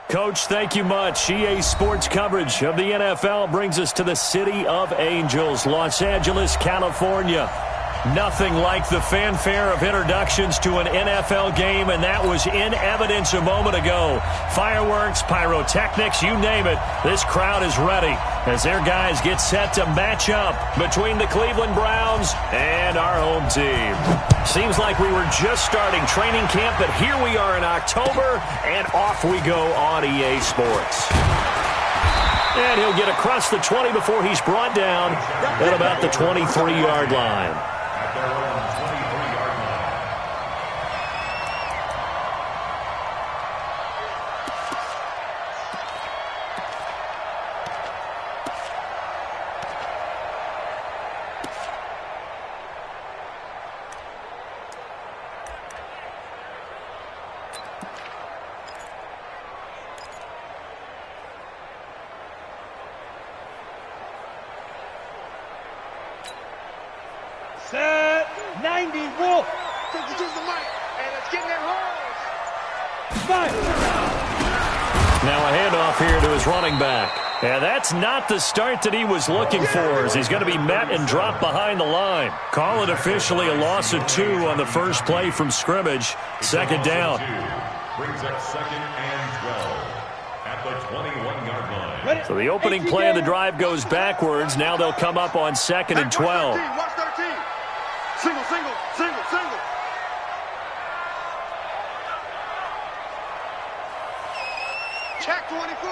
Coach, thank you much. EA Sports coverage of the NFL brings us to the City of Angels, Los Angeles, California. Nothing like the fanfare of introductions to an NFL game, and that was in evidence a moment ago. Fireworks, pyrotechnics, you name it. This crowd is ready as their guys get set to match up between the Cleveland Browns and our home team. Seems like we were just starting training camp, but here we are in October, and off we go on EA Sports. And he'll get across the 20 before he's brought down at about the 23-yard line. Set 90, wolf. Take the mic, and it's getting their holes. Five. Now a handoff here to his running back. And that's not the start that he was looking for, as he's going to be met and dropped behind the line. Call it officially a loss of 2 on the first play from scrimmage. Second down. Brings up 2nd and 12 at the 21-yard line. So the opening play of the drive goes backwards. Now they'll come up on 2nd and 12. Watch 13. Single. Check 24.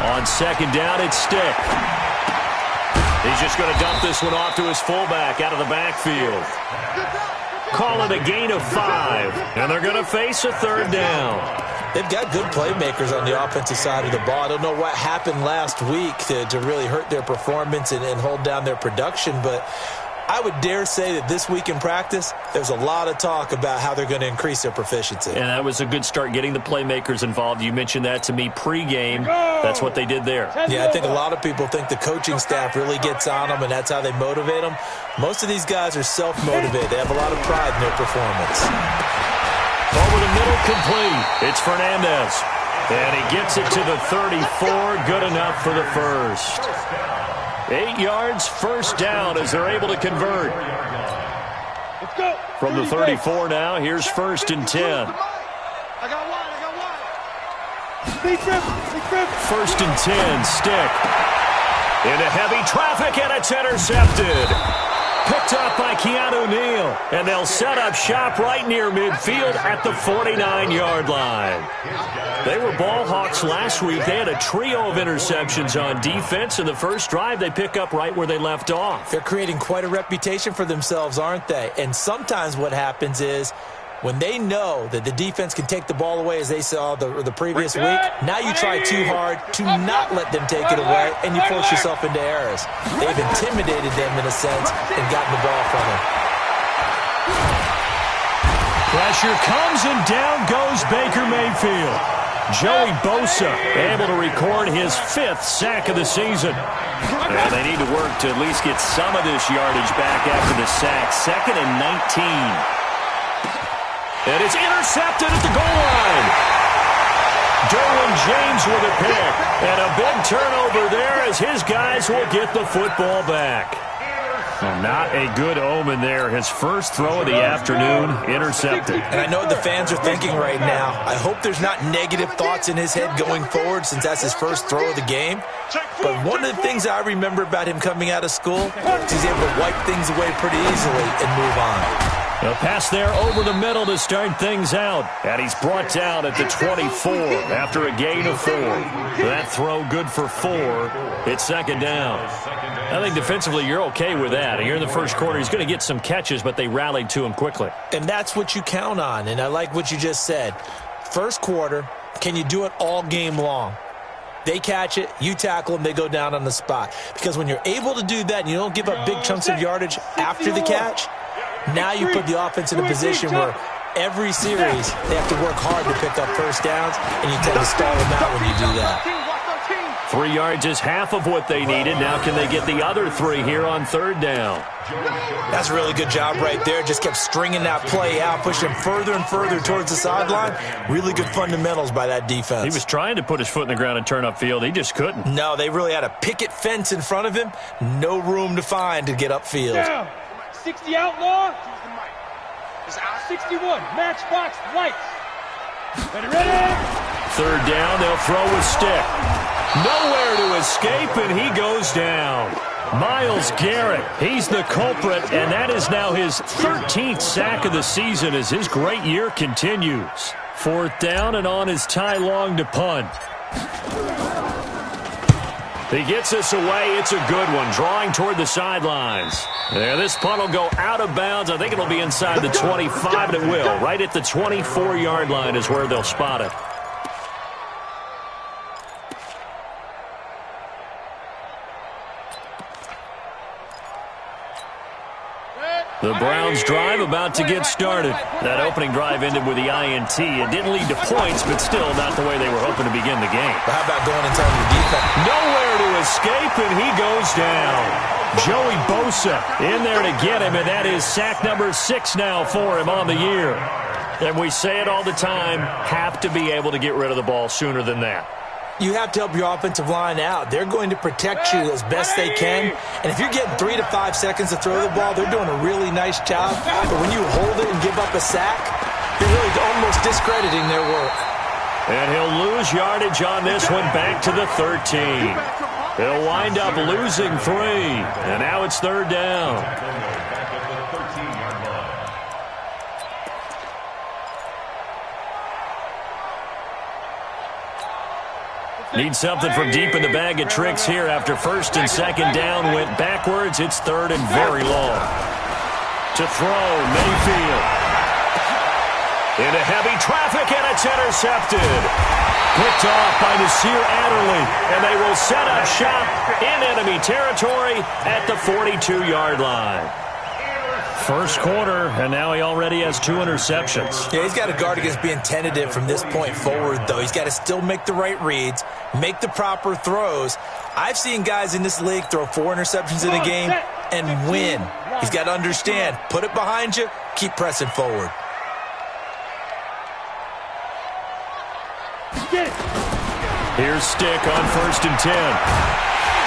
On second down, it's Stick. He's just going to dump this one off to his fullback out of the backfield. Call it a gain of 5, and they're going to face a third down. They've got good playmakers on the offensive side of the ball. I don't know what happened last week to really hurt their performance and hold down their production, but I would dare say that this week in practice, there's a lot of talk about how they're going to increase their proficiency. And that was a good start, getting the playmakers involved. You mentioned that to me pregame. That's what they did there. Yeah, I think a lot of people think the coaching staff really gets on them, and that's how they motivate them. Most of these guys are self-motivated. They have a lot of pride in their performance. Over the middle, complete. It's Fernandez. And he gets it to the 34. Good enough for the first. 8 yards, first down as they're able to convert. From the 34 now, here's 1st and 10. I got one. Big trip. 1st and 10, Stick. Into heavy traffic, and it's intercepted. Picked up by Keanu Neal, and they'll set up shop right near midfield at the 49-yard line. They were ball hawks last week. They had a trio of interceptions on defense. In the first drive, they pick up right where they left off. They're creating quite a reputation for themselves, aren't they? And sometimes what happens is when they know that the defense can take the ball away, as they saw the previous week, now you try too hard to not let them take it away, and you force yourself into errors. They've intimidated them in a sense and gotten the ball from them. Pressure comes, and down goes Baker Mayfield. Joey Bosa able to record his 5th sack of the season. And they need to work to at least get some of this yardage back after the sack. 2nd and 19. And it's intercepted at the goal line. Derwin James with a pick. And a big turnover there as his guys will get the football back. Well, not a good omen there. His first throw of the afternoon, intercepted. And I know what the fans are thinking right now. I hope there's not negative thoughts in his head going forward since that's his first throw of the game. But one of the things I remember about him coming out of school is he's able to wipe things away pretty easily and move on. A pass there over the middle to start things out. And he's brought down at the 24 after a gain of 4. That throw good for 4. It's 2nd down. I think defensively you're okay with that. Here in the first quarter, he's going to get some catches, but they rallied to him quickly. And that's what you count on, and I like what you just said. First quarter, can you do it all game long? They catch it, you tackle them, they go down on the spot. Because when you're able to do that and you don't give up big chunks of yardage after the catch, now you put the offense in a position where every series they have to work hard to pick up first downs, and you tend to stall them out when you do that. 3 yards is half of what they needed. Now can they get the other 3 here on 3rd down? That's a really good job right there. Just kept stringing that play out, pushing further and further towards the sideline. Really good fundamentals by that defense. He was trying to put his foot in the ground and turn upfield. He just couldn't. No, they really had a picket fence in front of him. No room to find to get upfield. Down. 60 outlaw. 61. Matchbox lights. Ready. 3rd down. They'll throw with stick. Nowhere to escape, and he goes down. Myles Garrett, he's the culprit, and that is now his 13th sack of the season as his great year continues. 4th down, and on is Ty Long to punt. He gets us away. It's a good one, drawing toward the sidelines. Yeah, this punt will go out of bounds. I think it'll be inside the 25, and it will. Right at the 24-yard line is where they'll spot it. The Browns drive about to get started. That opening drive ended with the INT. It didn't lead to points, but still not the way they were hoping to begin the game. But how about going and telling your defense? Nowhere to escape, and he goes down. Joey Bosa in there to get him, and that is sack number 6 now for him on the year. And we say it all the time, have to be able to get rid of the ball sooner than that. You have to help your offensive line out. They're going to protect you as best they can. And if you're getting 3 to 5 seconds to throw the ball, they're doing a really nice job. But when you hold it and give up a sack, you're really almost discrediting their work. And he'll lose yardage on this one back to the 13. He'll wind up losing 3. And now it's 3rd down. Need something from deep in the bag of tricks here after 1st and 2nd down went backwards. It's 3rd and very long. To throw, Mayfield. Into heavy traffic, and it's intercepted. Picked off by Nasir Adderley, and they will set up shop in enemy territory at the 42-yard line. 1st quarter, and now he already has 2 interceptions. Yeah, he's got to guard against being tentative from this point forward, though. He's got to still make the right reads, make the proper throws. I've seen guys in this league throw 4 interceptions in a game and win. He's got to understand, put it behind you, keep pressing forward. Here's Stick on 1st and 10.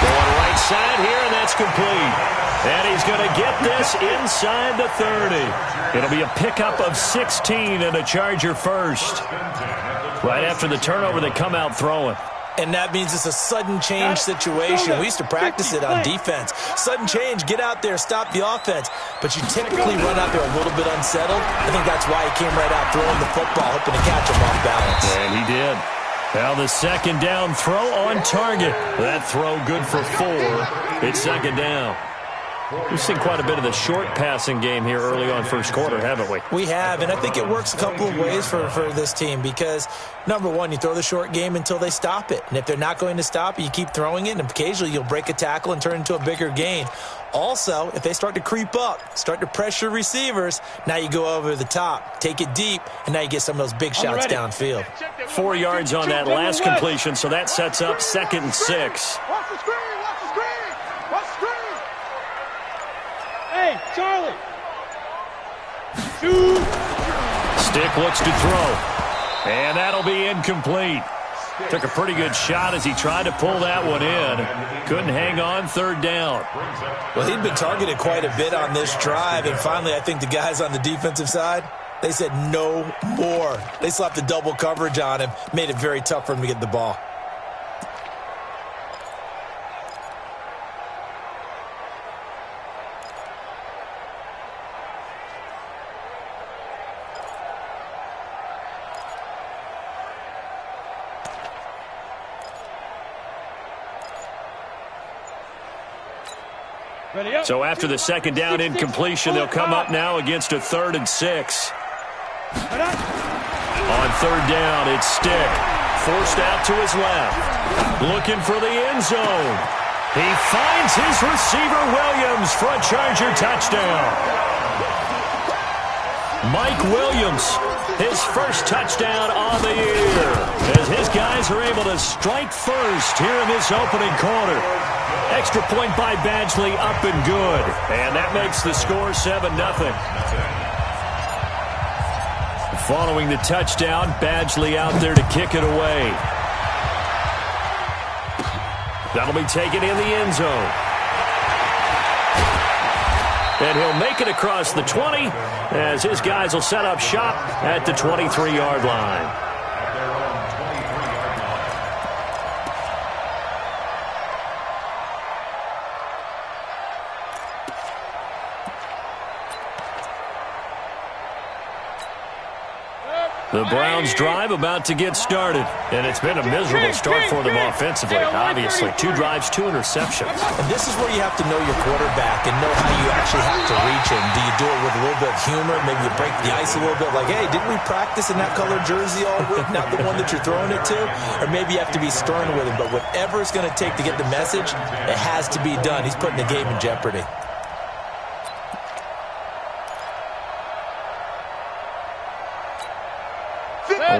Going right side here, and that's complete. And he's going to get this inside the 30. It'll be a pickup of 16 and a Charger first. Right after the turnover, they come out throwing. And that means it's a sudden change situation. We used to practice it on defense. Sudden change, get out there, stop the offense. But you typically run out there a little bit unsettled. I think that's why he came right out throwing the football, hoping to catch him off balance. And he did. Now the 2nd down throw on target. That throw good for 4. It's 2nd down. We've seen quite a bit of the short passing game here early on 1st quarter, haven't we? We have, and I think it works a couple of ways for this team because, number one, you throw the short game until they stop it. And if they're not going to stop it, you keep throwing it, and occasionally you'll break a tackle and turn it into a bigger gain. Also, if they start to creep up, start to pressure receivers, now you go over the top, take it deep, and now you get some of those big shots downfield. 4 yards on that last completion, so that sets up 2nd and 6. Watch the screen! Watch the screen! Watch the screen! Hey, Charlie! Shoot! Stick looks to throw. And that'll be incomplete. Took a pretty good shot as he tried to pull that one in. Couldn't hang on 3rd down. Well, he'd been targeted quite a bit on this drive, and finally I think the guys on the defensive side, they said no more. They slapped the double coverage on him, made it very tough for him to get the ball. So after the 2nd down incompletion, they'll come up now against a 3rd and 6. On 3rd down, it's Stick. Forced out to his left. Looking for the end zone. He finds his receiver, Williams, for a Charger touchdown. Mike Williams his first touchdown on the year, as his guys are able to strike first here in this opening quarter. Extra point by Badgley, up and good. And that makes the score 7-0. Following the touchdown, Badgley out there to kick it away. That'll be taken in the end zone. And he'll make it across the 20 as his guys will set up shop at the 23-yard line. The Browns' drive about to get started, and it's been a miserable start for them offensively. Obviously, 2 drives, 2 interceptions. And this is where you have to know your quarterback and know how you actually have to reach him. Do you do it with a little bit of humor? Maybe you break the ice a little bit, like, hey, didn't we practice in that colored jersey all week, not the one that you're throwing it to? Or maybe you have to be stern with him. But whatever it's going to take to get the message, it has to be done. He's putting the game in jeopardy.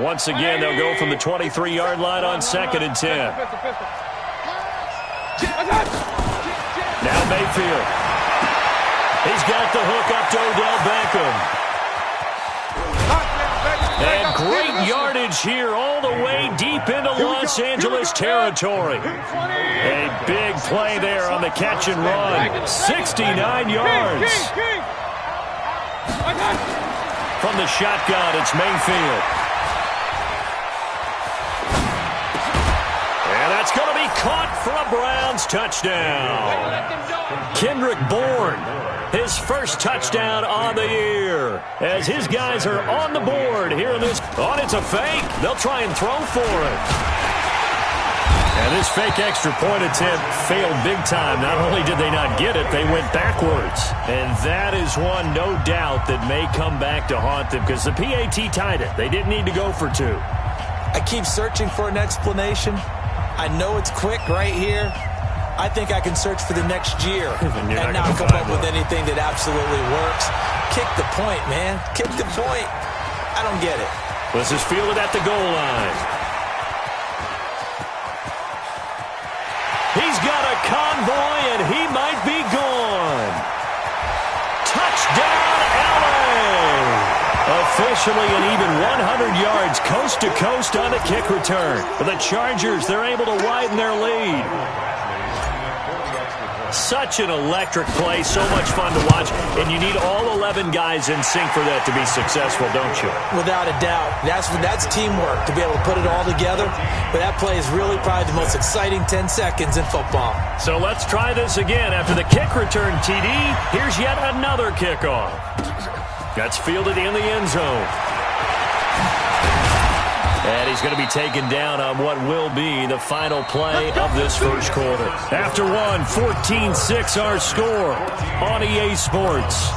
Once again, they'll go from the 23-yard line on 2nd and 10. Now Mayfield. He's got the hook up to Odell Beckham. And great yardage here all the way deep into Los Angeles territory. A big play there on the catch and run. 69 yards. From the shotgun, it's Mayfield. That's going to be caught for a Browns touchdown. Kendrick Bourne, his first touchdown on the year, as his guys are on the board here in this. Oh, it's a fake. They'll try and throw for it. And this fake extra point attempt failed big time. Not only did they not get it, they went backwards. And that is one, no doubt, that may come back to haunt them because the PAT tied it. They didn't need to go for 2. I keep searching for an explanation. I know it's quick right here. I think I can search for the next year and not come up with anything that absolutely works. Kick the point, man. Kick the point. I don't get it. This is fielded at the goal line. He's got a convoy, and he might be gone. Touchdown, LA! Officially an even 100 yards coast-to-coast on a kick return. For the Chargers, they're able to widen their lead. Such an electric play, so much fun to watch, and you need all 11 guys in sync for that to be successful, don't you? Without a doubt. That's teamwork, to be able to put it all together. But that play is really probably the most exciting 10 seconds in football. So let's try this again. After the kick return, TD, here's yet another kickoff. That's fielded in the end zone. And he's going to be taken down on what will be the final play of this first quarter. After 14-6 our score on EA Sports.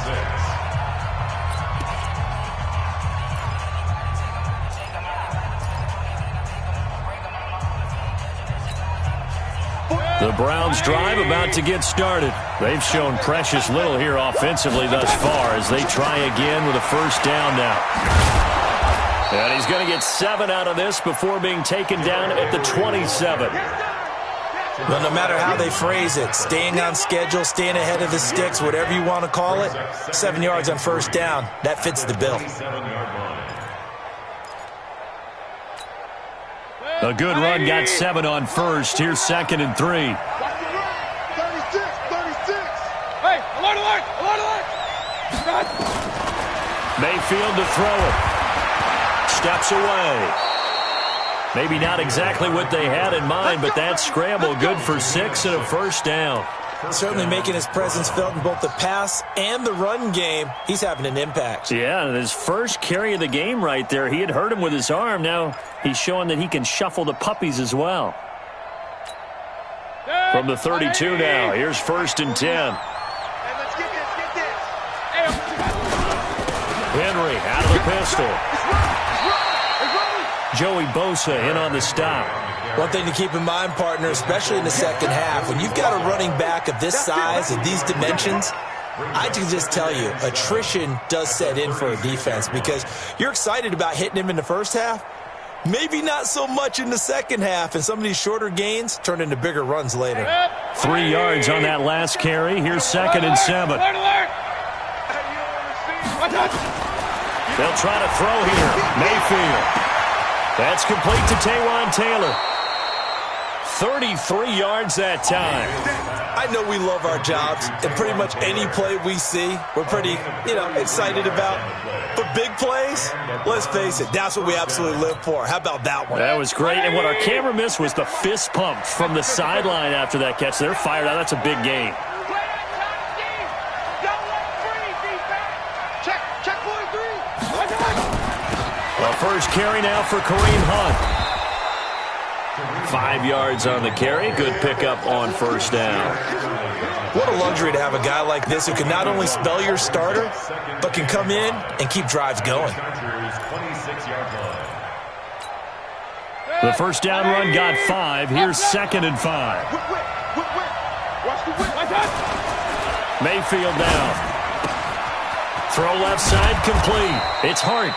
The Browns drive about to get started. They've shown precious little here offensively thus far as they try again with a first down now. And he's going to get 7 out of this before being taken down at the 27. Well, no matter how they phrase it, staying on schedule, staying ahead of the sticks, whatever you want to call it, 7 yards on first down, that fits the bill. A good run got 7 on first. Here's 2nd and 3. 36. Hey, alert. Mayfield to throw it. Steps away. Maybe not exactly what they had in mind, but that scramble good for 6 and a first down. Certainly making his presence felt in both the pass and the run game. He's having an impact. Yeah, and his first carry of the game right there, he had hurt him with his arm. Now he's showing that he can shuffle the puppies as well. From the 32 now, here's 1st and 10. Henry out of the pistol. Joey Bosa in on the stop. One thing to keep in mind, partner, especially in the second half, when you've got a running back of this size, of these dimensions, I can just tell you, attrition does set in for a defense because you're excited about hitting him in the first half. Maybe not so much in the second half, and some of these shorter gains turn into bigger runs later. 3 yards on that last carry. Here's 2nd and 7. They'll try to throw here. Mayfield. That's complete to Taywan Taylor. 33 yards that time. I know we love our jobs, and pretty much any play we see, we're pretty, excited about. But big plays, let's face it, that's what we absolutely live for. How about that one? That was great, and what our camera missed was the fist pump from the sideline after that catch. They're fired out. That's a big gain. The first carry now for Kareem Hunt. 5 yards on the carry. Good pickup on first down. What a luxury to have a guy like this who can not only spell your starter, but can come in and keep drives going. The first down run got 5. Here's 2nd and 5. Mayfield down. Throw left side complete. It's Hart.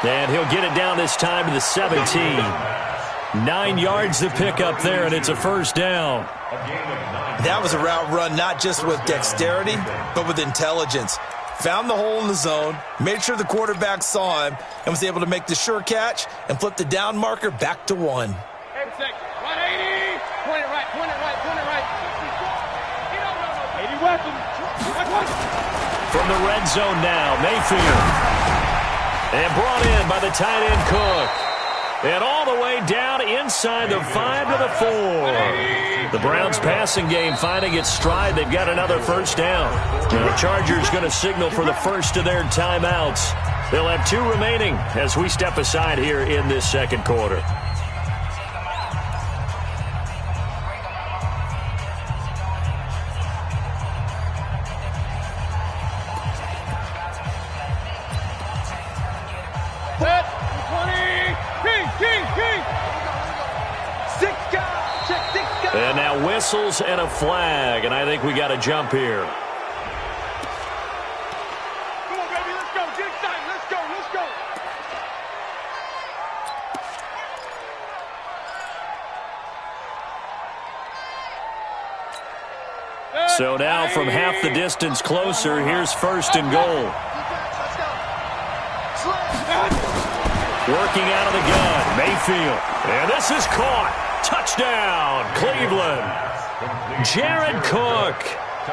And he'll get it down this time to the 17. 9 yards to pick up there, and it's a first down. That was a route run not just with dexterity, but with intelligence. Found the hole in the zone, made sure the quarterback saw him, and was able to make the sure catch and flip the down marker back to 1. 180. Point it right, point it right, point it right. 80 weapons. From the red zone now, Mayfield. And brought in by the tight end Cook. And all the way down inside the 5 to the 4. The Browns passing game finding its stride. They've got another first down. The Chargers going to signal for the first of their timeouts. They'll have 2 remaining as we step aside here in this second quarter. And now whistles and a flag, and I think we got to jump here. Come on, baby, let's go. Get excited. Let's go, let's go. So now from half the distance closer, here's 1st and goal. Working out of the gun, Mayfield. And this is caught. Touchdown, Cleveland. Jared Cook,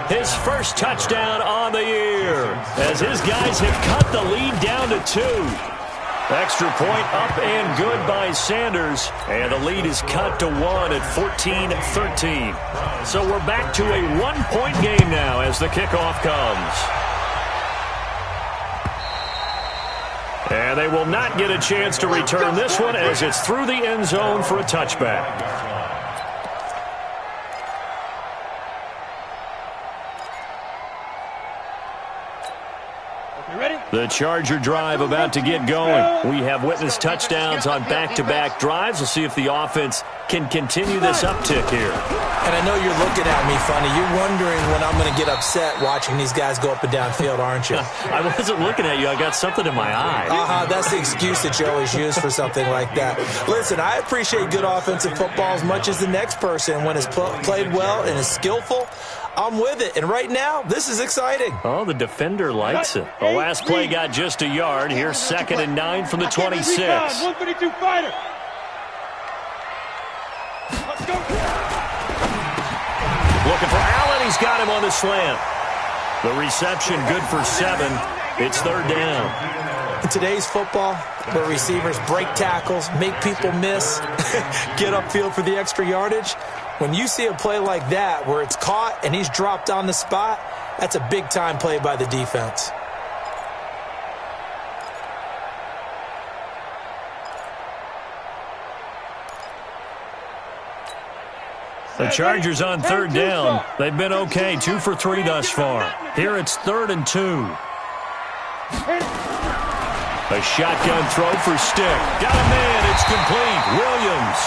his first touchdown on the year, as his guys have cut the lead down to 2. Extra point up and good by Sanders, and the lead is cut to 1 at 14-13. So we're back to a 1-point game now as the kickoff comes. And they will not get a chance to return this one as it's through the end zone for a touchback. The Charger drive about to get going. We have witnessed touchdowns on back-to-back drives. We'll see if the offense can continue this uptick here. And I know you're looking at me funny. You're wondering when I'm going to get upset watching these guys go up and down field, aren't you? I wasn't looking at you. I got something in my eye. That's the excuse that you always use for something like that. Listen, I appreciate good offensive football as much as the next person. When it's played well and is skillful, I'm with it. And right now, this is exciting. Oh, the defender likes it. The last play got just a yard. Here's 2nd and 9 from the 26. 132 fighter. Let's go. Looking for Allen. He's got him on the slant. The reception good for 7. It's 3rd down. In today's football, where receivers break tackles, make people miss, get upfield for the extra yardage, when you see a play like that where it's caught and he's dropped on the spot, that's a big-time play by the defense. The Chargers on 3rd down. They've been okay, 2 for 3 thus far. Here it's 3rd and 2. A shotgun throw for Stick. Got a man. It's complete. Williams.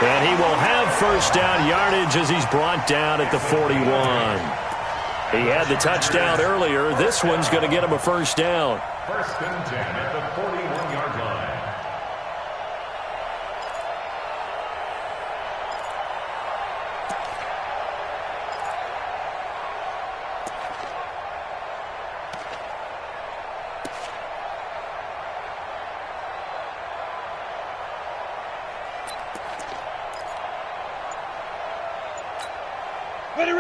And he will have first down yardage as he's brought down at the 41. He had the touchdown earlier. This one's going to get him a first down. First and 10 at the 41-yard line.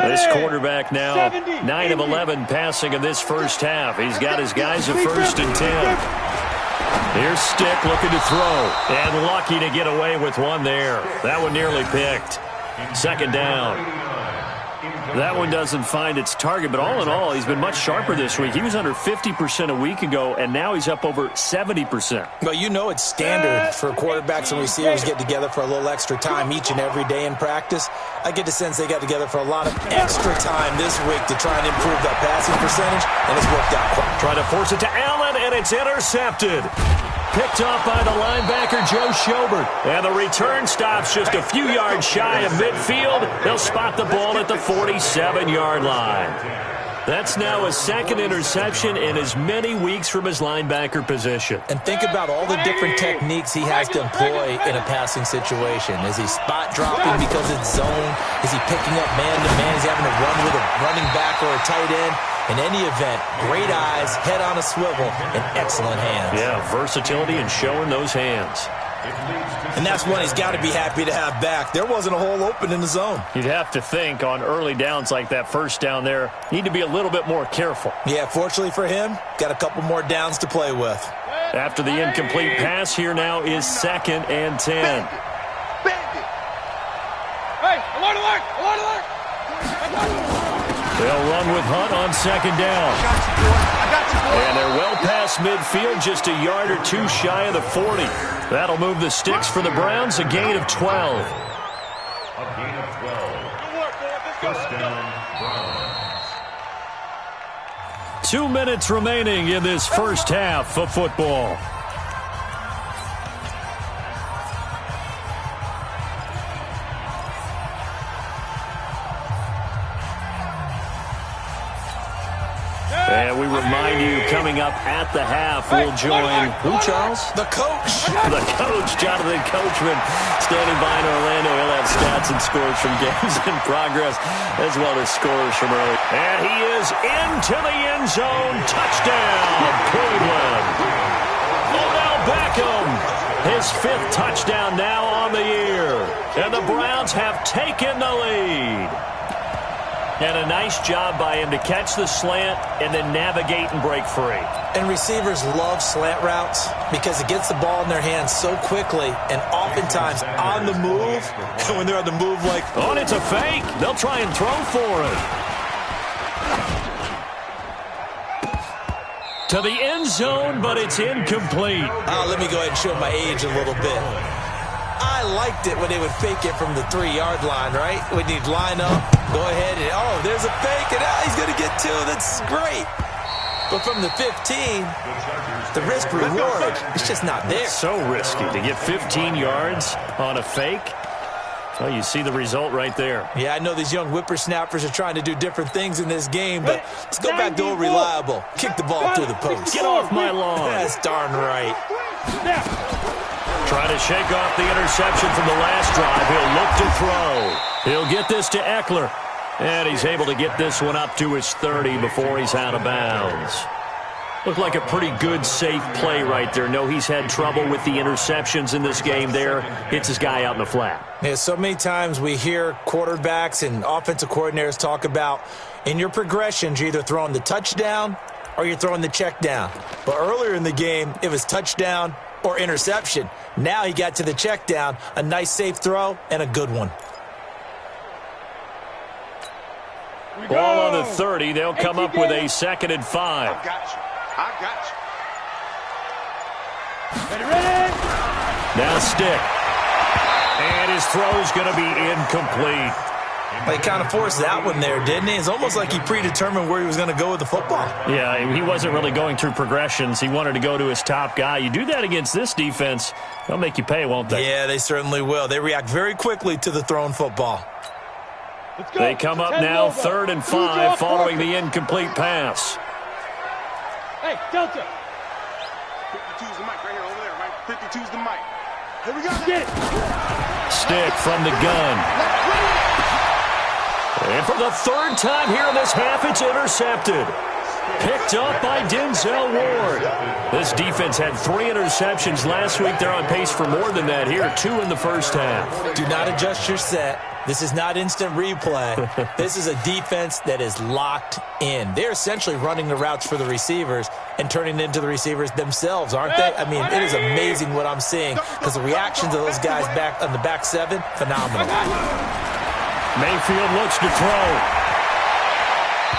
This quarterback now 9 of 11 passing in this first half. He's got his guys at first and 10. Here's Stick looking to throw, and lucky to get away with one there. That one nearly picked. Second down. That one doesn't find its target, but all in all, he's been much sharper this week. He was under 50% a week ago, and now he's up over 70%. Well, you know it's standard for quarterbacks and receivers get together for a little extra time each and every day in practice. I get the sense they got together for a lot of extra time this week to try and improve that passing percentage, and it's worked out quite. Trying to force it to Allen, and it's intercepted. Picked off by the linebacker, Joe Schobert. And the return stops just a few yards shy of midfield. They'll spot the ball at the 47-yard line. That's now a second interception in as many weeks from his linebacker position. And think about all the different techniques he has to employ in a passing situation. Is he spot dropping because it's zone? Is he picking up man-to-man? Is he having to run with a running back or a tight end? In any event, great eyes, head on a swivel, and excellent hands. Yeah, versatility and showing those hands. And that's one he's got to be happy to have back. There wasn't a hole open in the zone. You'd have to think on early downs like that first down there, need to be a little bit more careful. Yeah, fortunately for him, got a couple more downs to play with. After the incomplete pass, here now is second and 10. Hey, alert, alert, alert, alert. They'll run with Hunt on second down. And they're well past midfield, just a yard or two shy of the 40. That'll move the sticks for the Browns, a gain of 12. A gain of 12. First down, Browns. 2 minutes remaining in this first half of football. And we remind you, coming up at the half, we'll join, who, Charles? The coach. The coach, Jonathan Coachman, standing by in Orlando. He'll have stats and scores from games in progress, as well as scores from early. And he is into the end zone. Touchdown, Cleveland. Odell Beckham, his 5th touchdown now on the year. And the Browns have taken the lead. And a nice job by him to catch the slant and then navigate and break free. And receivers love slant routes because it gets the ball in their hands so quickly and oftentimes on the move. And when they're on the move like... Oh, and it's a fake. They'll try and throw for it. To the end zone, but it's incomplete. Let me go ahead and show my age a little bit. I liked it when they would fake it from the 3-yard line, right? When you'd line up, go ahead and, oh, there's a fake, and he's going to get 2. That's great. But from the 15, the risk-reward, it's just not there. It's so risky to get 15 yards on a fake. Well, you see the result right there. Yeah, I know these young whippersnappers are trying to do different things in this game, but let's go back to old reliable. Kick the ball through the post. Get off my lawn. That's darn right. Trying to shake off the interception from the last drive. He'll look to throw. He'll get this to Eckler. And he's able to get this one up to his 30 before he's out of bounds. Looked like a pretty good, safe play right there. No, he's had trouble with the interceptions in this game there. Hits his guy out in the flat. Yeah, so many times we hear quarterbacks and offensive coordinators talk about in your progressions, you're either throwing the touchdown or you're throwing the check down. But earlier in the game, it was touchdown or interception. Now he got to the check down, a nice safe throw, and a good one. Ball on the 30. They'll come up with a 2nd and 5. I got you. Ready? Now Stick. And his throw's going to be incomplete. Well, he kind of forced that one there, didn't he? It's almost like he predetermined where he was going to go with the football. Yeah, he wasn't really going through progressions. He wanted to go to his top guy. You do that against this defense, they'll make you pay, won't they? Yeah, they certainly will. They react very quickly to the thrown football. They come up now 3rd and 5 following the incomplete pass. Hey, Delta. 52's the mic right here, over there, right? 52's the mic. Here we go. Get it. Stick from the gun. And for the 3rd time here in this half, it's intercepted. Picked up by Denzel Ward. This defense had 3 interceptions last week. They're on pace for more than that here. 2 in the first half. Do not adjust your set. This is not instant replay. This is a defense that is locked in. They're essentially running the routes for the receivers and turning it into the receivers themselves, aren't they? I mean, it is amazing what I'm seeing because the reactions of those guys back on the back 7, phenomenal. Mayfield looks to throw.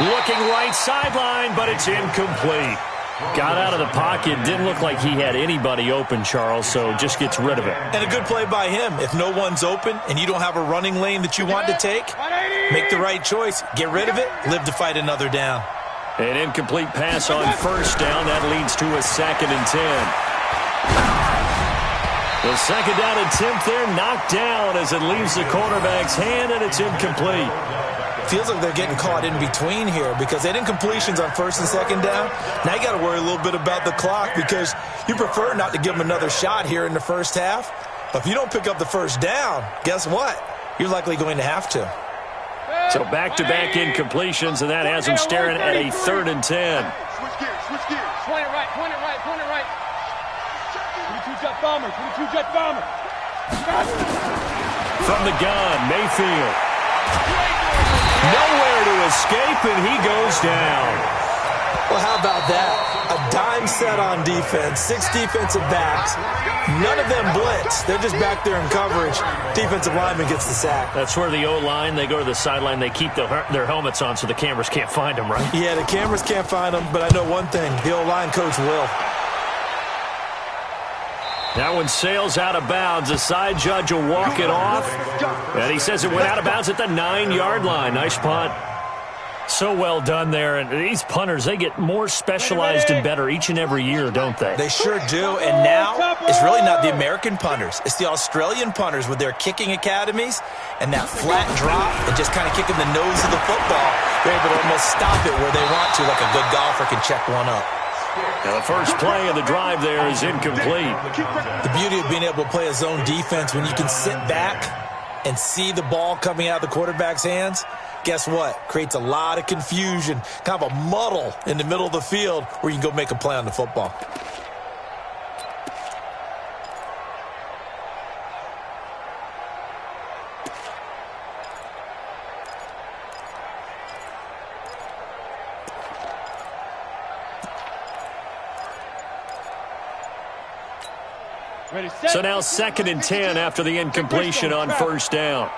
Looking right sideline, but it's incomplete. Got out of the pocket. Didn't look like he had anybody open, Charles, so just gets rid of it. And a good play by him. If no one's open and you don't have a running lane that you want to take, make the right choice. Get rid of it. Live to fight another down. An incomplete pass on 1st down. That leads to a 2nd and 10. The 2nd down attempt there knocked down as it leaves the quarterback's hand, and it's incomplete. Feels like they're getting caught in between here because they had incompletions on 1st and 2nd down. Now you got to worry a little bit about the clock because you prefer not to give them another shot here in the first half. But if you don't pick up the 1st down, guess what? You're likely going to have to. So back-to-back incompletions, and that has them staring at a 3rd and 10. Switch gears, switch gears. Point it right, point it right, point it right. 22 jet bomber, 22 jet bomber. From the gun, Mayfield. Nowhere to escape, and he goes down. Well, how about that? A dime set on defense, 6 defensive backs. None of them blitz. They're just back there in coverage. Defensive lineman gets the sack. That's where the O-line, they go to the sideline, they keep their helmets on so the cameras can't find them, right? Yeah, the cameras can't find them, but I know one thing. The O-line coach will. That one sails out of bounds. The side judge will walk it off. And he says it went out of bounds at the 9-yard line. Nice punt. So well done there. And these punters, they get more specialized and better each and every year, don't they? They sure do. And now it's really not the American punters. It's the Australian punters with their kicking academies and that flat drop and just kind of kicking the nose of the football. They're able to almost stop it where they want to, like a good golfer can check one up. Now the first play of the drive there is incomplete. The beauty of being able to play a zone defense when you can sit back and see the ball coming out of the quarterback's hands, guess what? Creates a lot of confusion, kind of a muddle in the middle of the field where you can go make a play on the football. So now 2nd and 10 after the incompletion on 1st down.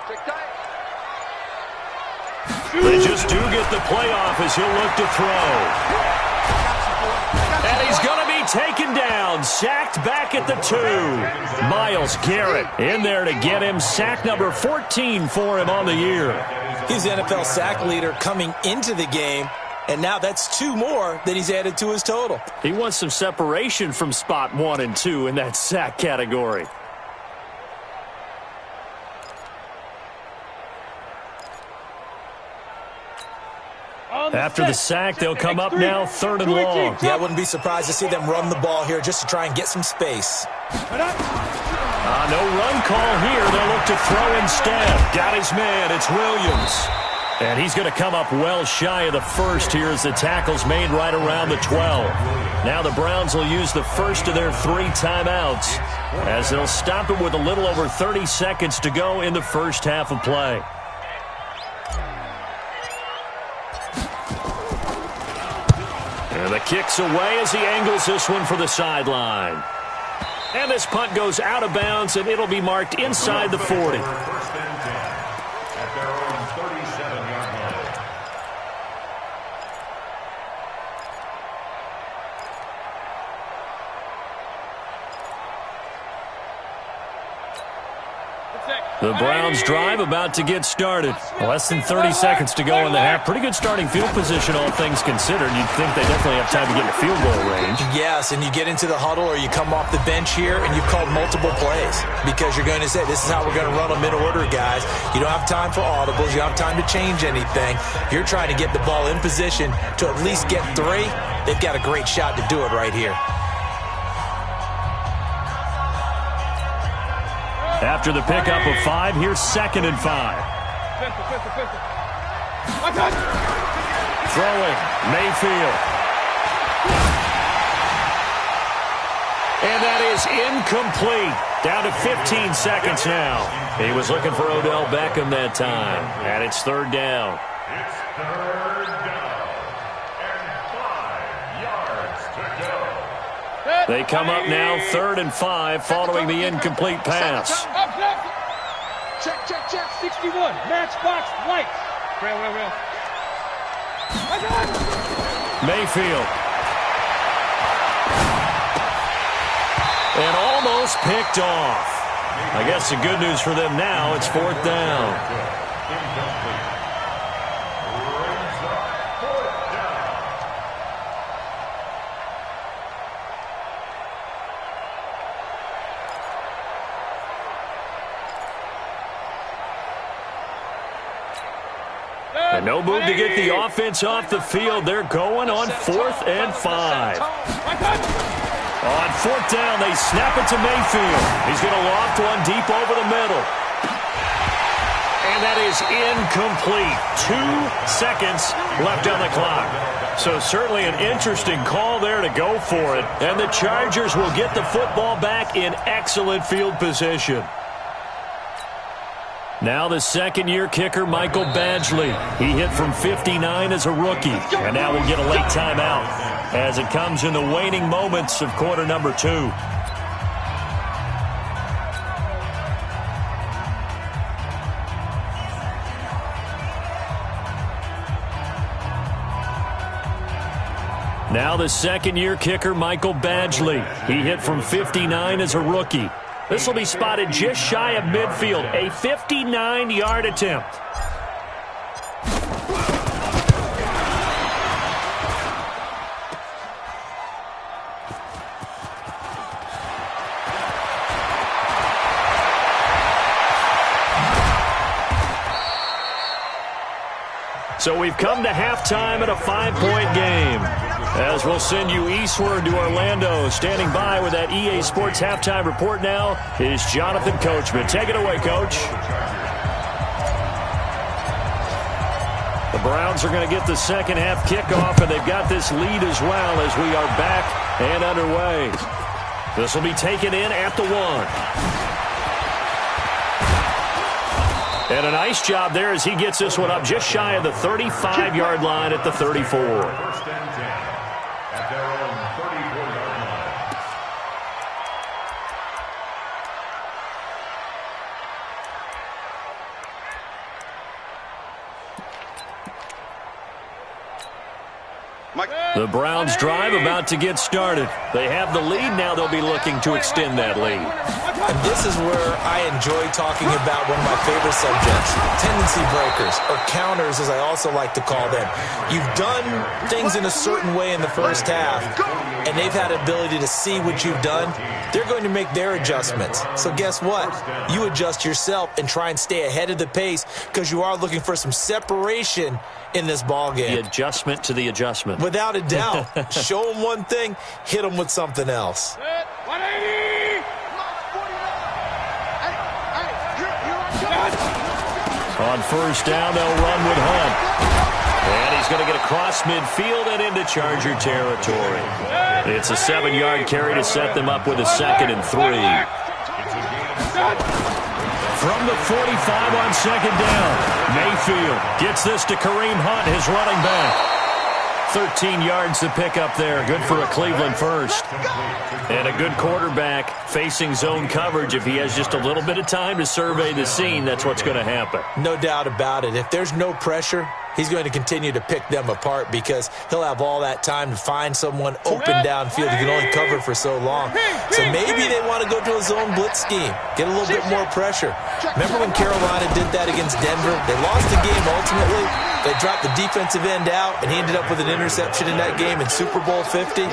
They just do get the playoff as he'll look to throw. And he's going to be taken down, sacked back at the 2. Myles Garrett in there to get him. Sack number 14 for him on the year. He's the NFL sack leader coming into the game. And now that's 2 more that he's added to his total. He wants some separation from spot 1 and 2 in that sack category. After the sack, they'll come up now 3rd and long. Yeah, I wouldn't be surprised to see them run the ball here just to try and get some space. No run call here. They'll look to throw instead. Got his man. It's Williams. And he's going to come up well shy of the 1st here as the tackle's made right around the 12. Now the Browns will use the first of their 3 timeouts as they'll stop it with a little over 30 seconds to go in the first half of play. And the kick's away as he angles this one for the sideline. And this punt goes out of bounds, and it'll be marked inside the 40. The Browns drive about to get started. Less than 30 seconds to go in the half. Pretty good starting field position, all things considered. You'd think they definitely have time to get in field goal range. Yes, and you get into the huddle or you come off the bench here and you've called multiple plays because you're going to say, this is how we're going to run them in order, guys. You don't have time for audibles. You don't have time to change anything. You're trying to get the ball in position to at least get 3. They've got a great shot to do it right here. After the pickup of 5, here's 2nd and 5. Throwing, Mayfield. And that is incomplete. Down to 15 seconds now. He was looking for Odell Beckham that time. And it's 3rd down. It's 3rd down. And 5 yards to go. They come up now 3rd and 5 following the incomplete pass. Check, 61. Matchbox lights. Rail. Mayfield. And almost picked off. I guess the good news for them now, it's 4th down. And no move to get the offense off the field. They're going on 4th and 5. On 4th down, they snap it to Mayfield. He's going to loft one deep over the middle. And that is incomplete. 2 seconds left on the clock. So certainly an interesting call there to go for it. And the Chargers will get the football back in excellent field position. Now the second-year kicker, Michael Badgley. He hit from 59 as a rookie. And now we'll get a late timeout as it comes in the waning moments of quarter number 2. Now the second-year kicker, Michael Badgley. He hit from 59 as a rookie. This will be spotted just shy of midfield. A 59-yard attempt. So we've come to halftime at a 5-point game. As we'll send you eastward to Orlando. Standing by with that EA Sports halftime report now is Jonathan Coachman. Take it away, Coach. The Browns are going to get the second half kickoff, and they've got this lead as well as we are back and underway. This will be taken in at the 1. And a nice job there as he gets this one up just shy of the 35-yard line at the 34. First and 10 at their own 34-yard line. The Browns drive about to get started. They have the lead. Now they'll be looking to extend that lead. And this is where I enjoy talking about one of my favorite subjects, tendency breakers, or counters as I also like to call them. You've done things in a certain way in the first half, and they've had the ability to see what you've done. They're going to make their adjustments. So guess what? You adjust yourself and try and stay ahead of the pace because you are looking for some separation in this ball game. The adjustment to the adjustment. Without a doubt. Show them one thing, hit them with something else. 180! On first down, they'll run with Hunt. And he's going to get across midfield and into Charger territory. It's a 7-yard carry to set them up with a 2nd and 3. From the 45 on second down, Mayfield gets this to Kareem Hunt, his running back. 13 yards to pick up there. Good for a Cleveland first. And a good quarterback facing zone coverage. If he has just a little bit of time to survey the scene, that's what's going to happen. No doubt about it. If there's no pressure, he's going to continue to pick them apart because he'll have all that time to find someone open downfield. He can only cover for so long. So maybe they want to go to a zone blitz scheme, get a little bit more pressure. Remember when Carolina did that against Denver? They lost the game ultimately. They dropped the defensive end out, and he ended up with an interception in that game in Super Bowl 50.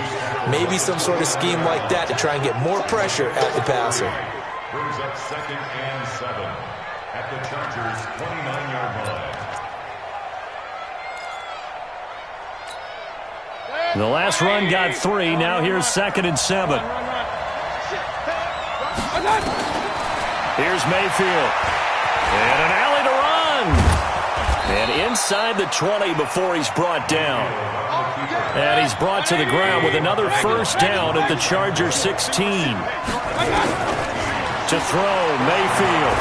Maybe some sort of scheme like that to try and get more pressure at the passer. Brings up 2nd and 7 at the Chargers' 29-yard line. The last run got 3. Now here's 2nd and 7. Here's Mayfield. And an alley to run. And inside the 20 before he's brought down. And he's brought to the ground with another first down at the Chargers 16. To throw, Mayfield.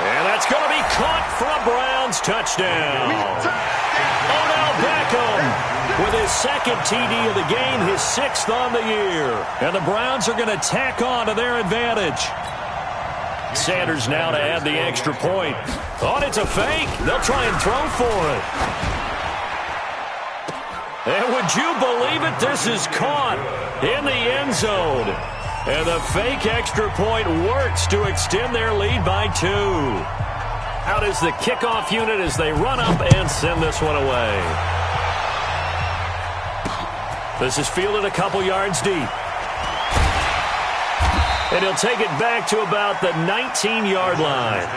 And that's going to be caught for a Browns touchdown. Odell Beckham with his 2nd TD of the game, his 6th on the year. And the Browns are going to tack on to their advantage. Sanders now to add the extra point. Oh, it's a fake. They'll try and throw for it. And would you believe it? This is caught in the end zone. And the fake extra point works to extend their lead by 2. Out is the kickoff unit as they run up and send this one away. This is fielded a couple yards deep. And he'll take it back to about the 19-yard line.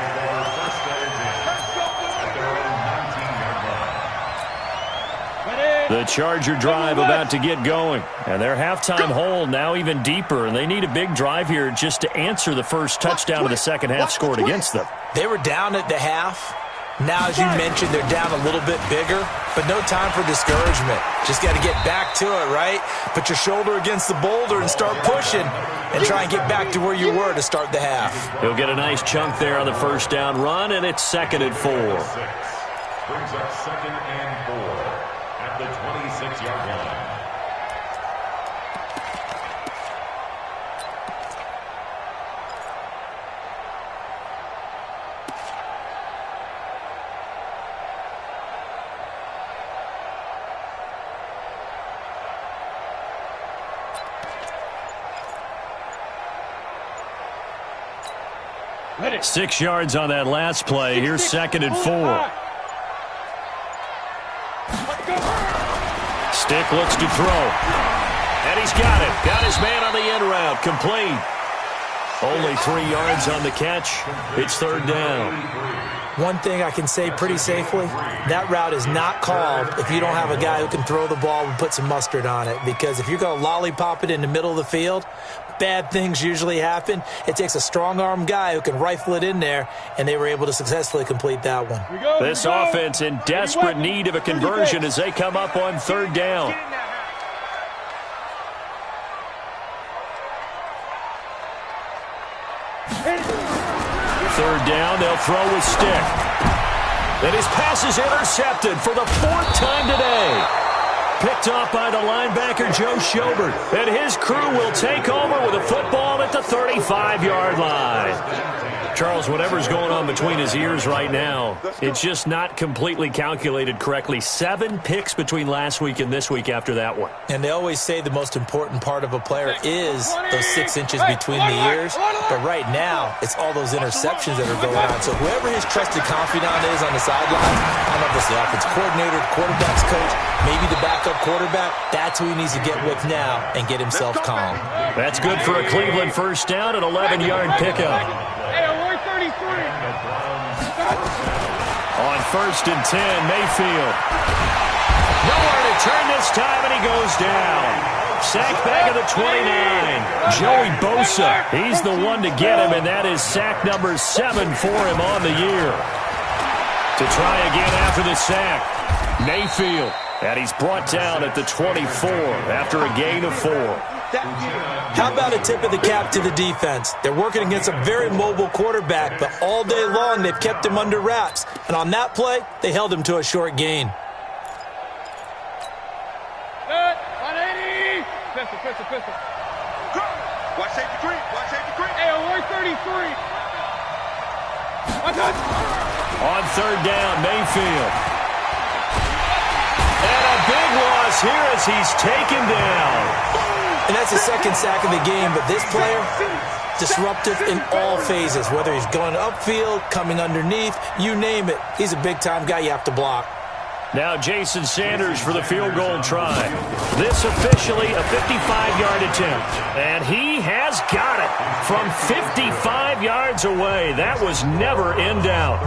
The Charger drive about to get going. And their halftime hole now even deeper. And they need a big drive here just to answer the first touchdown of the second half scored against them. They were down at the half. Now, as you mentioned, they're down a little bit bigger, but no time for discouragement. Just got to get back to it, right? Put your shoulder against the boulder and start pushing and try and get back to where you were to start the half. He'll get a nice chunk there on the first down run, and it's 2nd and 4. Brings up 2nd and 4 at the 26-yard line. Ready. 6 yards on that last play. Here's 2nd and 4. Stick looks to throw. And he's got it. Got his man on the end route. Complete. Only 3 yards on the catch. It's 3rd down. One thing I can say pretty safely, that route is not called if you don't have a guy who can throw the ball and put some mustard on it. Because if you're going to lollipop it in the middle of the field, bad things usually happen. It takes a strong-arm guy who can rifle it in there, and they were able to successfully complete that one. This offense in desperate need of a conversion as they come up on 3rd down. Third down, they'll throw with stick. And his pass is intercepted for the 4th time today. Picked off by the linebacker, Joe Schobert. And his crew will take over with a football at the 35-yard line. Charles, whatever's going on between his ears right now, it's just not completely calculated correctly. 7 picks between last week and this week after that one. And they always say the most important part of a player is those 6 inches between the ears. But right now, it's all those interceptions that are going on. So whoever his trusted confidant is on the sideline, I don't know if it's the offensive coordinator, the quarterback's coach, maybe the backup quarterback, that's who he needs to get with now and get himself calm. That's good for a Cleveland first down, an 11-yard pickup. On 1st and 10, Mayfield. Nowhere to turn this time, and he goes down. Sack back at the 29. Joey Bosa, he's the one to get him, and that is sack number 7 for him on the year. To try again after the sack, Mayfield. And he's brought down at the 24 after a gain of 4. How about a tip of the cap to the defense? They're working against a very mobile quarterback, but all day long they've kept him under wraps. And on that play, they held him to a short gain. Pistol. Watch safety creep. Hey, on 33. On third down, Mayfield. And a big loss here as he's taken down. And that's the second sack of the game, but this player, disruptive in all phases, whether he's going upfield, coming underneath, you name it. He's a big-time guy you have to block. Now Jason Sanders for the field goal try. This officially a 55-yard attempt. And he has got it from 55 yards away. That was never in doubt.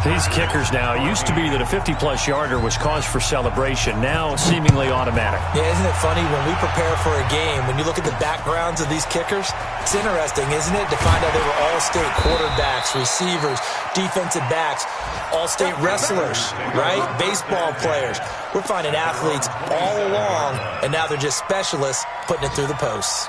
These kickers now, it used to be that a 50-plus yarder was cause for celebration. Now seemingly automatic. Yeah, isn't it funny when we prepare for a game, when you look at the backgrounds of these kickers, it's interesting, isn't it, to find out they were all-state quarterbacks, receivers, defensive backs, all-state wrestlers, right? Baseball players. We're finding athletes all along, and now they're just specialists putting it through the posts.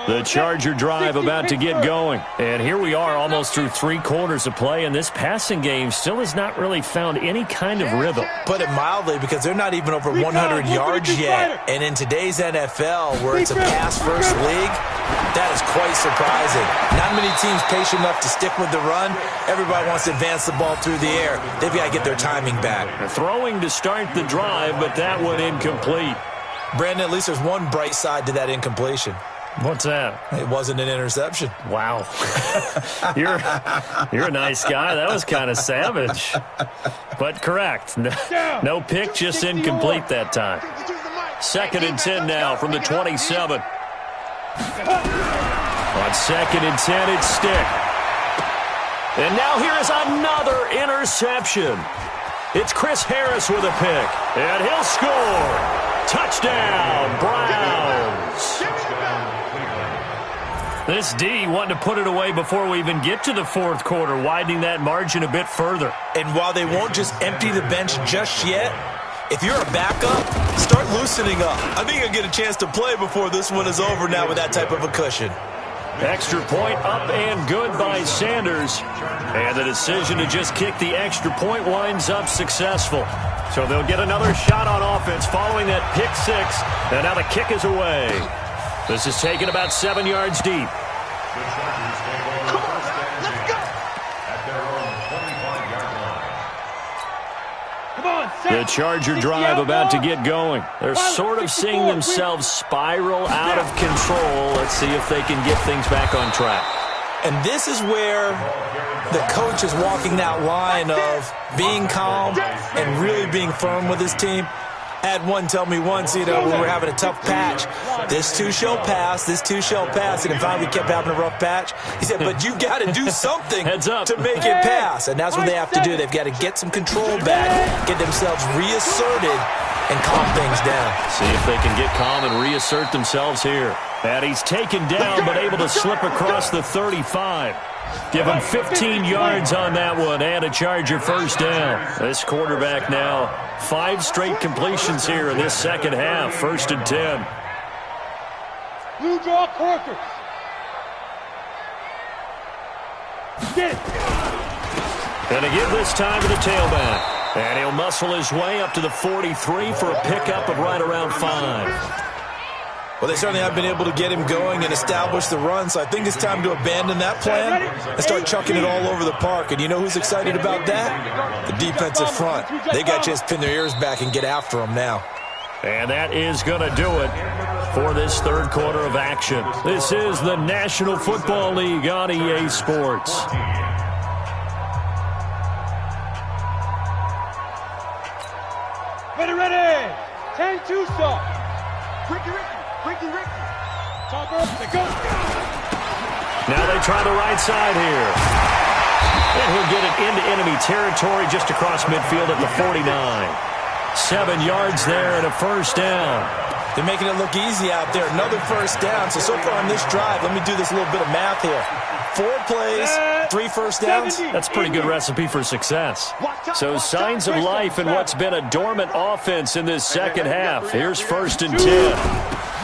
The Charger drive about to get going. And here we are almost through 3 quarters of play, and this passing game still has not really found any kind of rhythm. Put it mildly, because they're not even over 100 yards yet. And in today's NFL, where it's a pass-first league, that is quite surprising. Not many teams patient enough to stick with the run. Everybody wants to advance the ball through the air. They've got to get their timing back. Throwing to start the drive, but that one incomplete. Brandon, at least there's one bright side to that incompletion. What's that? It wasn't an interception. Wow. You're a nice guy. That was kind of savage. But correct. No pick, just incomplete that time. 2nd and 10 now from the 27. On 2nd and 10, it's Stick. And now here is another interception. It's Chris Harris with a pick. And he'll score. Touchdown, Browns. This D wanting to put it away before we even get to the 4th quarter, widening that margin a bit further. And while they won't just empty the bench just yet, if you're a backup, start loosening up. I think you'll get a chance to play before this one is over now with that type of a cushion. Extra point up and good by Sanders. And the decision to just kick the extra point winds up successful. So they'll get another shot on offense following that pick 6. And now the kick is away. This is taken about 7 yards deep. The Charger drive about to get going. They're sort of seeing themselves spiral out of control. Let's see if they can get things back on track. And this is where the coach is walking that line of being calm and really being firm with his team. I had one tell me once, when we were having a tough patch, this too shall pass, this too shall pass. And finally we kept having a rough patch. He said, but you got to do something to make it pass. And that's what they have to do. They've got to get some control back, get themselves reasserted, and calm things down. See if they can get calm and reassert themselves here. And he's taken down, but able to slip across the 35. Give him 15 yards on that one and a Charger first down. This quarterback now, 5 straight completions here in this second half. 1st and 10. Blue draw quarters. Get it. And to give this time to the tailback. And he'll muscle his way up to the 43 for a pickup of right around 5. Well, they certainly have been able to get him going and establish the run, so I think it's time to abandon that plan and start chucking it all over the park. And you know who's excited about that? The defensive front. They got a chance to pin their ears back and get after him now. And that is going to do it for this 3rd quarter of action. This is the National Football League on EA Sports. Ready. 10-2 stop. Ricky. Now they try the right side here. And he'll get it into enemy territory just across midfield at the 49. 7 yards there and a first down. They're making it look easy out there. Another first down. So far on this drive, let me do this little bit of math here. 4 plays, 3 first downs. That's a pretty good recipe for success. So signs of life in what's been a dormant offense in this second half. Here's 1st and 10.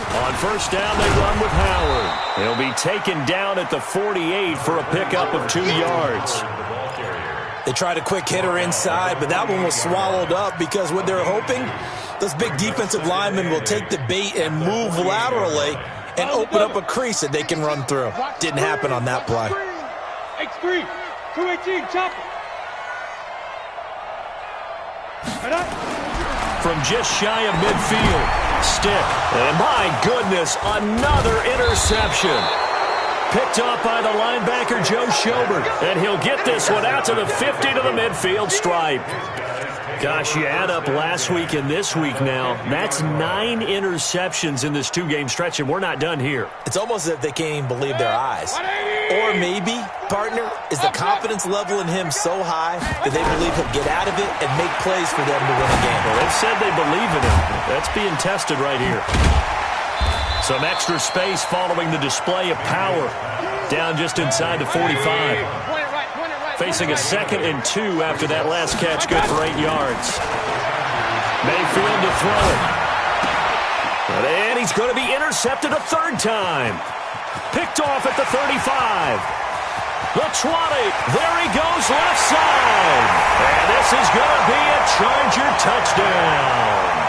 On first down, they run with Howard. He'll be taken down at the 48 for a pickup of 2 yards. They tried a quick hitter inside, but that one was swallowed up because what they're hoping, those big defensive linemen will take the bait and move laterally and open up a crease that they can run through. Didn't happen on that play. X3, 218, chop. From just shy of midfield, stick. And my goodness, another interception. Picked off by the linebacker, Joe Schobert. And he'll get this one out to the 50 to the midfield stripe. Gosh, you add up last week and this week now. That's 9 interceptions in this 2-game stretch, and we're not done here. It's almost as if they can't even believe their eyes. Or maybe, partner, is the confidence level in him so high that they believe he'll get out of it and make plays for them to win a game. Well, they've said they believe in him. That's being tested right here. Some extra space following the display of power. Down just inside the 45. Facing a 2nd and 2 after that last catch, good for 8 yards. Mayfield to throw it. And he's going to be intercepted a 3rd time. Picked off at the 35. The 20. There he goes, left side. And this is going to be a Charger touchdown.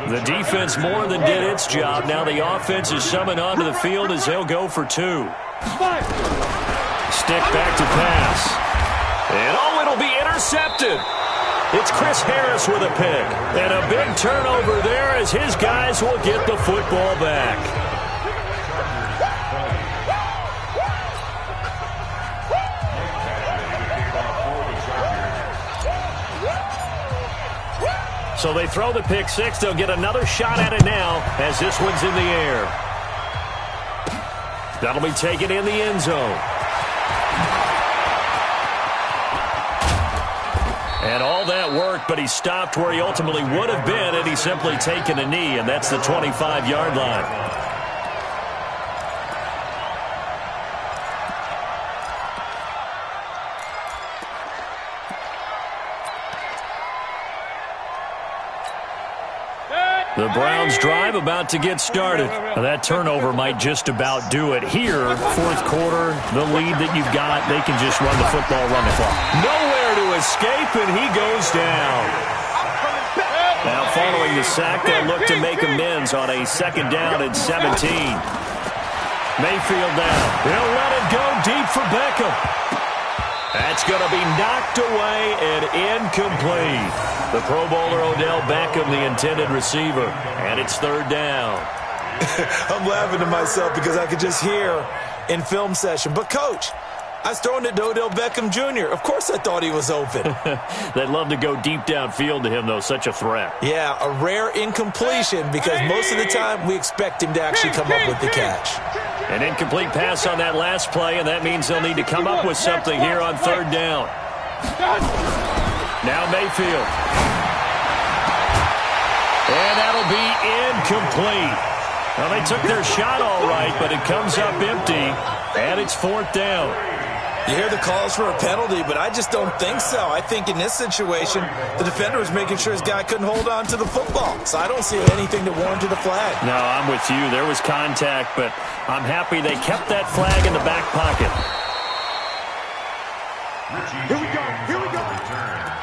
The defense more than did its job. Now the offense is summoned onto the field as they'll go for 2. Stick back to pass. And it'll be intercepted. It's Chris Harris with a pick. And a big turnover there as his guys will get the football back. So they throw the pick 6. They'll get another shot at it now as this one's in the air. That'll be taken in the end zone. And all that work, but he stopped where he ultimately would have been had he simply taken a knee, and that's the 25-yard line. The Browns drive about to get started. Now that turnover might just about do it. Here, 4th quarter, the lead that you've got, they can just run the football, run the clock. Nowhere to escape, and he goes down. Now following the sack, they'll look to make amends on a 2nd down and 17. Mayfield down. They'll let it go deep for Beckham. That's going to be knocked away and incomplete. The Pro Bowler Odell Beckham, the intended receiver, and it's 3rd down. I'm laughing to myself because I could just hear in film session, but Coach, I was throwing it to Odell Beckham Jr. Of course I thought he was open. They'd love to go deep downfield to him, though. Such a threat. Yeah, a rare incompletion because most of the time we expect him to actually come up with the catch. An incomplete pass on that last play, and that means they'll need to come up with something here on 3rd down. Now Mayfield. And that'll be incomplete. Well, they took their shot all right, but it comes up empty, and it's 4th down. You hear the calls for a penalty, but I just don't think so. I think in this situation, the defender was making sure his guy couldn't hold on to the football. So I don't see anything that warranted a flag. No, I'm with you. There was contact, but I'm happy they kept that flag in the back pocket. Here we go. Here we go.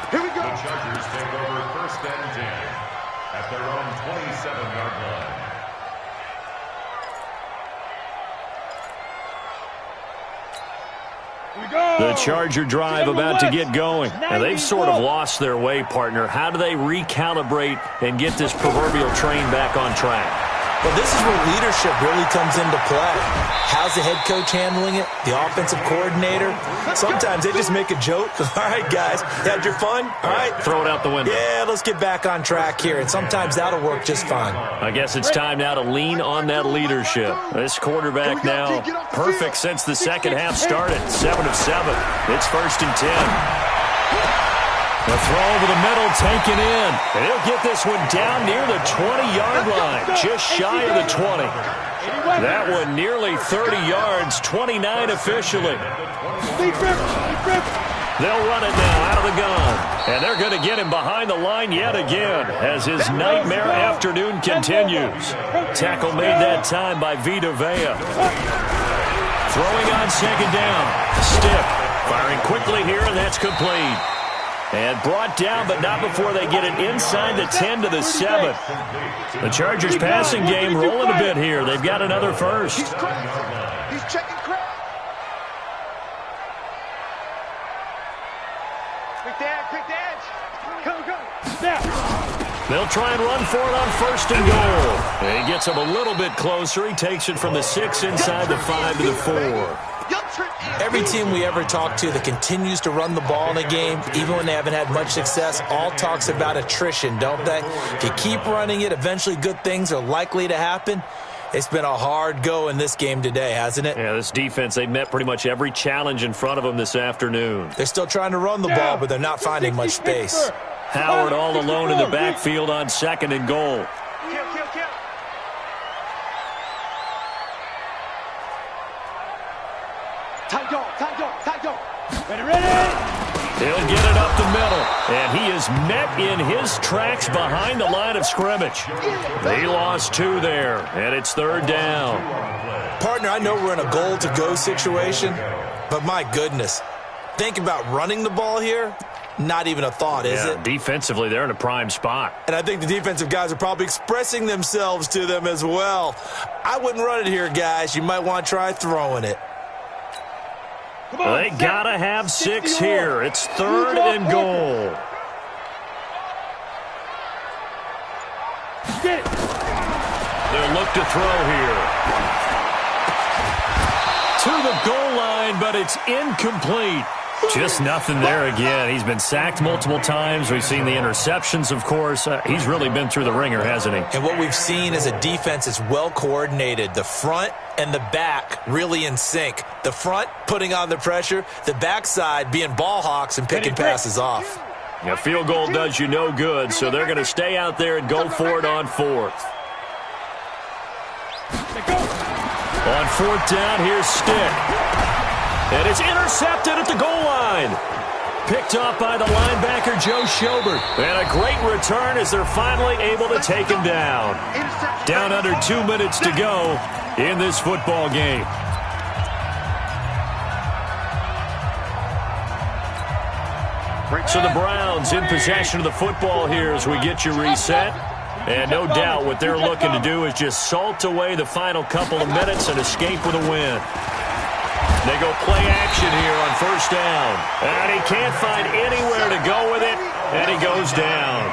Here we go. The Chargers take over 1st and 10 at their own 27-yard line. The Charger drive about to get going. Now, they've sort of lost their way, partner. How do they recalibrate and get this proverbial train back on track? Well, this is where leadership really comes into play. How's the head coach handling it? The offensive coordinator? Sometimes they just make a joke. All right, guys, had your fun? All right. Throw it out the window. Yeah, let's get back on track here, and sometimes that'll work just fine. I guess it's time now to lean on that leadership. This quarterback now perfect since the 2nd half started. 7 of 7. It's 1st and 10. The throw over the middle taken in. And he'll get this one down near the 20-yard line, just shy of the 20. That one nearly 30 yards, 29 officially. They'll run it now out of the gun. And they're going to get him behind the line yet again as his nightmare afternoon continues. Tackle made that time by Vita Vea. Throwing on second down. Stick. Firing quickly here, and that's complete. And brought down, but not before they get it inside the 10 to the 7. The Chargers passing game rolling a bit here. They've got another first. He's checking crap. Quick edge. Go. Snap. They'll try and run for it on first and goal. And he gets him a little bit closer. He takes it from the 6 inside the 5 to the 4. Every team we ever talk to that continues to run the ball in a game, even when they haven't had much success, all talks about attrition, don't they? If you keep running it, eventually good things are likely to happen. It's been a hard go in this game today, hasn't it? Yeah, this defense, they met pretty much every challenge in front of them this afternoon. They're still trying to run the ball, but they're not finding much space. Howard all alone in the backfield on second and goal. Kill. Tight dog. Ready. He'll get it up the middle, and he is met in his tracks behind the line of scrimmage. They lost 2 there, and it's third down. Partner, I know we're in a goal-to-go situation, but my goodness, think about running the ball here. Not even a thought, is it? Defensively, they're in a prime spot. And I think the defensive guys are probably expressing themselves to them as well. I wouldn't run it here, guys. You might want to try throwing it. They gotta have 6 here. It's third and goal. They'll look to throw here. To the goal line, but it's incomplete. Just nothing there again. He's been sacked multiple times. We've seen the interceptions, of course. He's really been through the ringer, hasn't he? And what we've seen is a defense that's well coordinated. The front and the back really in sync. The front putting on the pressure. The backside being ball hawks and picking passes off. A field goal does you no good, so they're going to stay out there and go for it on 4th. On 4th down, here's Stick. And it's intercepted at the goal line. Picked off by the linebacker, Joe Schobert. And a great return as they're finally able to take him down. Down under 2 minutes to go in this football game. So the Browns in possession of the football here as we get you reset. And no doubt what they're looking to do is just salt away the final couple of minutes and escape with a win. They go play action here on first down. And he can't find anywhere to go with it, and he goes down.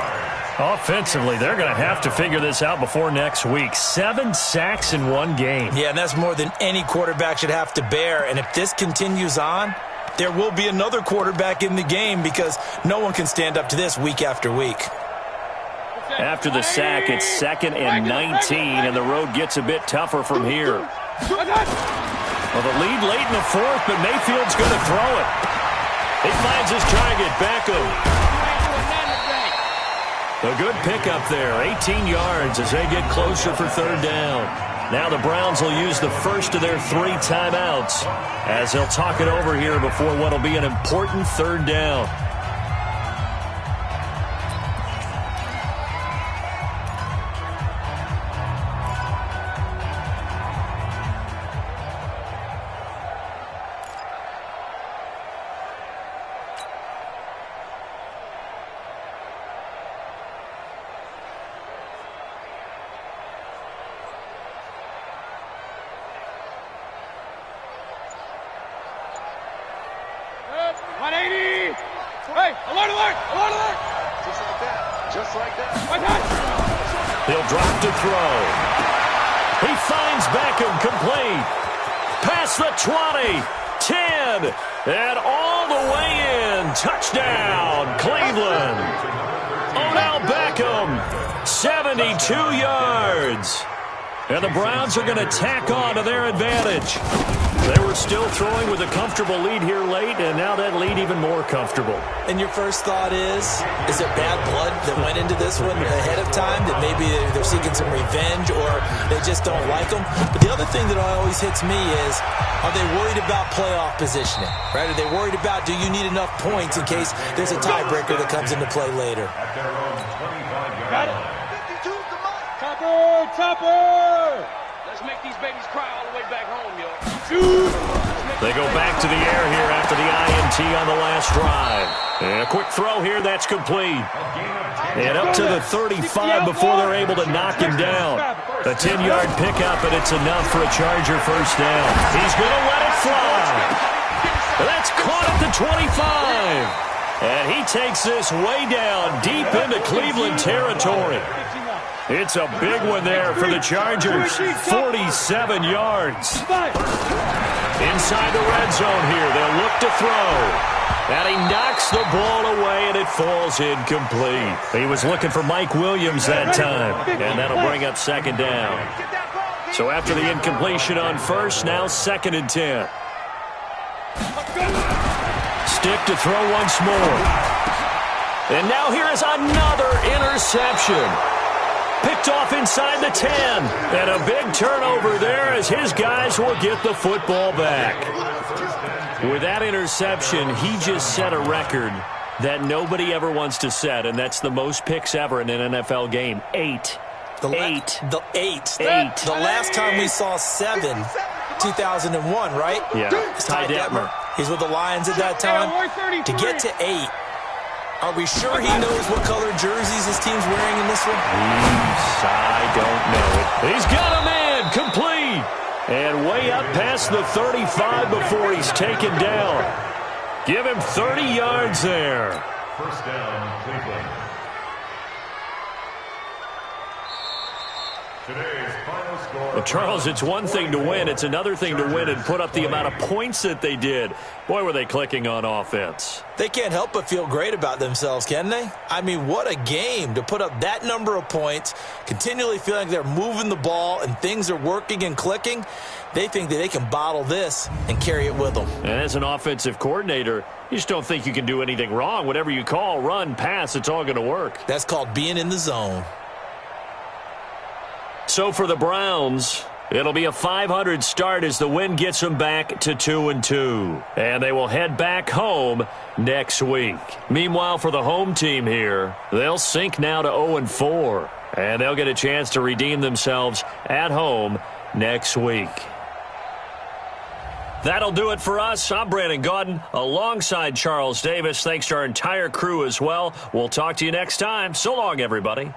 Offensively, they're going to have to figure this out before next week. 7 sacks in one game. Yeah, and that's more than any quarterback should have to bear. And if this continues on, there will be another quarterback in the game because no one can stand up to this week after week. After the sack, it's 2nd and 19, and the road gets a bit tougher from here. Well, the lead late in the 4th, but Mayfield's going to throw it. He finds his target, Beckham. A good pickup there, 18 yards as they get closer for third down. Now the Browns will use the first of their 3 timeouts as they'll talk it over here before what will be an important third down. He'll drop to throw. He finds Beckham complete. Past the 20, 10, and all the way in. Touchdown, Cleveland. Odell Beckham, 72 yards. And the Browns are going to tack on to their advantage. They were still throwing with a comfortable lead here late, and now that lead even more comfortable. And your first thought is it bad blood that went into this one ahead of time, that maybe they're seeking some revenge or they just don't like them? But the other thing that always hits me is, are they worried about playoff positioning? Right? Are they worried about, do you need enough points in case there's a tiebreaker that comes into play later? At their own 25-yard line. Chopper! Let's make these babies cry all the way back home, yo. They go back to the air here after the INT on the last drive. And a quick throw here, that's complete. And up to the 35 before they're able to knock him down. A 10-yard pickup, and it's enough for a Charger first down. He's going to let it fly. That's caught at the 25. And he takes this way down, deep into Cleveland territory. It's a big one there for the Chargers. 47 yards. Inside the red zone here, they'll look to throw. And he knocks the ball away, and it falls incomplete. He was looking for Mike Williams that time, and that'll bring up second down. So after the incompletion on first, now 2nd and 10. Stick to throw once more. And now here is another interception. Picked off inside the 10. And a big turnover there as his guys will get the football back. With that interception, he just set a record that nobody ever wants to set, and that's the most picks ever in an NFL game. 8. Eight. The last time we saw 7, 2001, right? Yeah. Ty Detmer. He's with the Lions at that time. To get to 8, are we sure he knows what color jerseys his team's wearing in this one? I don't know it. He's got a man complete. And way up past the 35 before he's taken down. Give him 30 yards there. First down, Cleveland. Today's final score. Well, Charles, it's one thing to win. It's another thing to win and put up the amount of points that they did. Boy, were they clicking on offense. They can't help but feel great about themselves, can they? I mean, what a game to put up that number of points, continually feeling like they're moving the ball and things are working and clicking. They think that they can bottle this and carry it with them. And as an offensive coordinator, you just don't think you can do anything wrong. Whatever you call, run, pass, it's all going to work. That's called being in the zone. So for the Browns, it'll be a 500 start as the win gets them back to 2-2. And they will head back home next week. Meanwhile, for the home team here, they'll sink now to 0-4. And they'll get a chance to redeem themselves at home next week. That'll do it for us. I'm Brandon Gaudin alongside Charles Davis. Thanks to our entire crew as well. We'll talk to you next time. So long, everybody.